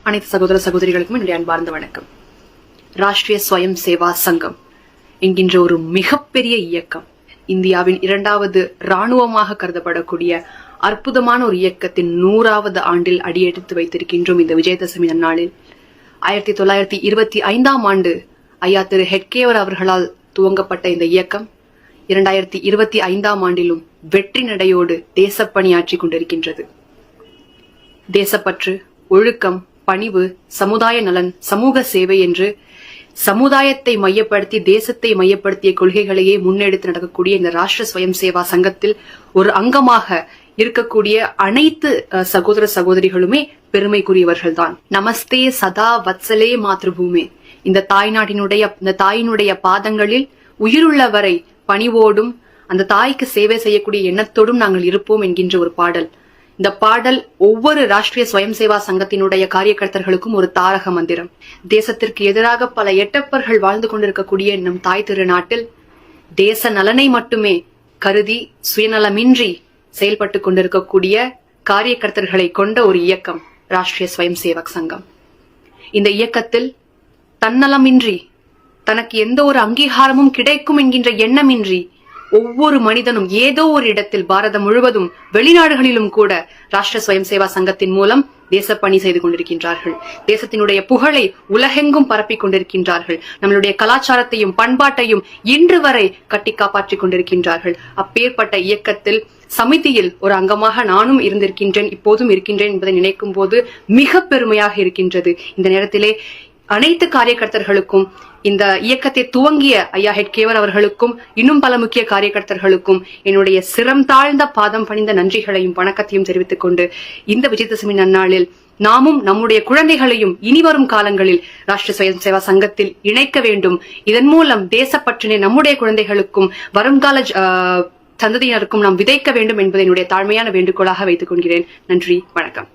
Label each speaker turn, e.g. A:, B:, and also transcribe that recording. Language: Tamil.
A: அனைத்து சகோதர சகோதரிகளுக்கும் என்னுடைய அன்பார்ந்த வணக்கம். ராஷ்டிரிய ஸ்வயம் சேவா சங்கம் என்கின்ற ஒரு மிகப்பெரிய இயக்கம், இந்தியாவின் 2வது ராணுவமாக கருதப்படக்கூடிய அற்புதமான ஒரு இயக்கத்தின் 100வது ஆண்டில் அடியெடுத்து வைத்திருக்கின்றோம். இந்த விஜயதசமி நன்னாளில் 1925ஆம் ஆண்டு ஐயா திரு ஹெட்கேவர் அவர்களால் துவங்கப்பட்ட இந்த இயக்கம் 2025ஆம் ஆண்டிலும் வெற்றி நடையோடு தேசப்பணியாற்றிக் கொண்டிருக்கின்றது. தேசப்பற்று, ஒழுக்கம், பணிவு, சமுதாய நலன், சமூக சேவை என்று சமுதாயத்தை மையப்படுத்தி தேசத்தை மையப்படுத்திய கொள்கைகளையே முன்னெடுத்து நடக்கக்கூடிய இந்த ராஷ்டிர ஸ்வயம் சேவா சங்கத்தில் ஒரு அங்கமாக இருக்கக்கூடிய அனைத்து சகோதர சகோதரிகளுமே பெருமைக்குரியவர்கள்தான். நமஸ்தே சதா வத்சலே மாத்ருபூமே. இந்த தாயினுடைய பாதங்களில் உயிருள்ளவரை பணிவோடும் அந்த தாய்க்கு சேவை செய்யக்கூடிய எண்ணத்தோடும் நாங்கள் இருப்போம் என்கின்ற ஒரு பாடல். இந்த பாடல் ஒவ்வொரு ராஷ்டிரிய ஸ்வயம் சேவா சங்கத்தினுடைய காரியகர்த்தர்களுக்கும் ஒரு தாரக மந்திரம். தேசத்திற்கு எதிராக பல எட்டப்பர்கள் வாழ்ந்து கொண்டிருக்கக்கூடிய நம் தாய் திருநாட்டில் தேச நலனை மட்டுமே கருதி சுயநலமின்றி செயல்பட்டு கொண்டிருக்கக்கூடிய காரியகர்த்தர்களை கொண்ட ஒரு இயக்கம் ராஷ்டிரிய ஸ்வயம் சேவக் சங்கம். இந்த இயக்கத்தில் தன்னலமின்றி தனக்கு எந்த ஒரு அங்கீகாரமும் கிடைக்கும் என்கின்ற எண்ணமின்றி ஒவ்வொரு மனிதனும் ஏதோ ஒரு இடத்தில் பாரதம் முழுவதும் வெளிநாடுகளிலும் கூட ராஷ்டிர ஸ்வயம் சேவா சங்கத்தின் மூலம் தேசப்பணி செய்து கொண்டிருக்கின்றார்கள். தேசத்தினுடைய புகழை உலகெங்கும் பரப்பிக் கொண்டிருக்கின்றார்கள். நம்மளுடைய கலாச்சாரத்தையும் பண்பாட்டையும் இன்று வரை கட்டி காப்பாற்றிக் கொண்டிருக்கின்றார்கள். அப்பேற்பட்ட இயக்கத்தில் சமிதியில் ஒரு அங்கமாக நானும் இருந்திருக்கின்றேன், இப்போதும் இருக்கின்றேன் என்பதை நினைக்கும் போது மிக பெருமையாக இருக்கின்றது. இந்த நேரத்திலே அனைத்து காரியகர்த்தர்களுக்கும், இந்த இயக்கத்தை துவங்கிய ஐயா ஹெட்கேவர் அவர்களுக்கும் இன்னும் பல முக்கிய காரியகர்த்தர்களுக்கும் என்னுடைய சிரம் தாழ்ந்த பாதம் பணிந்த நன்றிகளையும் வணக்கத்தையும் தெரிவித்துக் கொண்டு இந்த விஜயதசமி நன்னாளில் நாமும் நம்முடைய குழந்தைகளையும் இனிவரும் காலங்களில் ராஷ்டிரிய ஸ்வயம் சேவா சங்கத்தில் இணைக்க வேண்டும். இதன் மூலம் தேசப்பற்றினை நம்முடைய குழந்தைகளுக்கும் வருங்கால சந்ததியினருக்கும் நாம் விதைக்க வேண்டும் என்பதை என்னுடைய தாழ்மையான வேண்டுகோளாக வைத்துக் கொள்கிறேன். நன்றி, வணக்கம்.